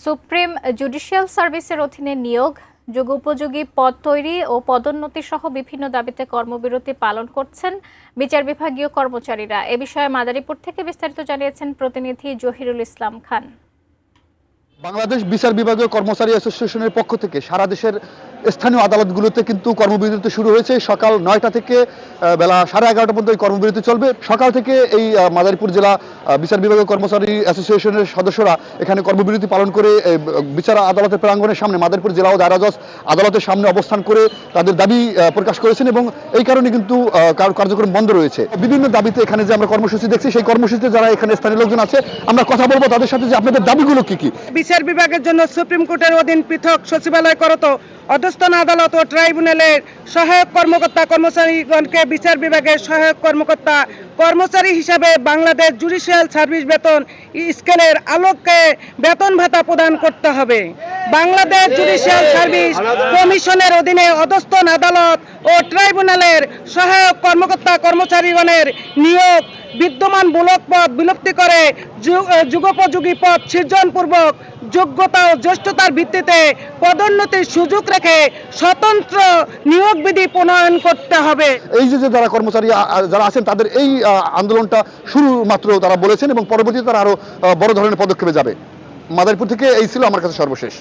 Supreme judicial সার্ভিসের অধীনে নিয়োগ, যুগোপযোগী পদ তৈরি ও পদোন্নতি সহ বিভিন্ন দাবিতে কর্মবিরতি পালন করছেন বিচার বিভাগীয় কর্মচারীরা। এ বিষয়ে মাদারীপুর থেকে বিস্তারিত জানিয়েছেন প্রতিনিধি জহিরুল ইসলাম খান। বাংলাদেশ বিচার বিভাগীয় কর্মচারী অ্যাসোসিয়েশনের পক্ষ থেকে সারা দেশের স্থানীয় আদালতগুলোতে কিন্তু কর্মবিরতি শুরু হয়েছে। সকাল 9টা থেকে বেলা 11:30 পর্যন্ত এই কর্মবিরতি চলবে। সকাল থেকে এই মাদারীপুর জেলা বিচার বিভাগীয় কর্মচারী অ্যাসোসিয়েশনের সদস্যরা এখানে কর্মবিরতি পালন করে বিচার আদালতের প্রাঙ্গণের সামনে মাদারীপুর জেলা ও দায়রা জজ আদালতের সামনে অবস্থান করে তাদের দাবি প্রকাশ করেছেন এবং এই কারণে কিন্তু কার্যক্রম বন্ধ রয়েছে। বিভিন্ন দাবিতে এখানে যে আমরা কর্মসূচি দেখছি, সেই কর্মসূচিতে যারা এখানে স্থানীয় লোকজন আছে, আমরা কথা বলবো তাদের সাথে যে আপনাদের দাবিগুলো কি কি। বিচার বিভাগের জন্য সুপ্রিম কোর্টের অধীন পৃথক সচিবালয় করত, অধস্তন আদালত ও ট্রাইব্যুনালের সহায়ক কর্মকর্তা কর্মচারীগণকে বিচার বিভাগের সহায়ক কর্মকর্তা কর্মচারী হিসাবে বাংলাদেশ জুডিশিয়াল সার্ভিস বেতন স্কেলের আলোকে বেতন ভাতা প্রদান করতে হবে। বাংলাদেশ জুডিশিয়াল সার্ভিস কমিশনের অধীনে অধস্তন আদালত ও ট্রাইব্যুনালের সহায়ক কর্মকর্তা কর্মচারীগণের নিয়োগ বিদ্যমান ব্লক পদ বিলুপ্তি করে যুগোপযোগী পদ সৃজনপূর্বক যোগ্যতা ও জ্যেষ্ঠতার ভিত্তিতে পদোন্নতির সুযোগ রেখে স্বতন্ত্র নিয়োগ বিধি প্রণয়ন করতে হবে। এই যে যারা কর্মচারী যারা আছেন তাদের এই আন্দোলনটা শুরু মাত্র তারা বলেছেন এবং পরবর্তীতে তারা আরো বড় ধরনের পদক্ষেপে যাবে। মাদারীপুর থেকে এই ছিল আমার কাছে সর্বশেষ।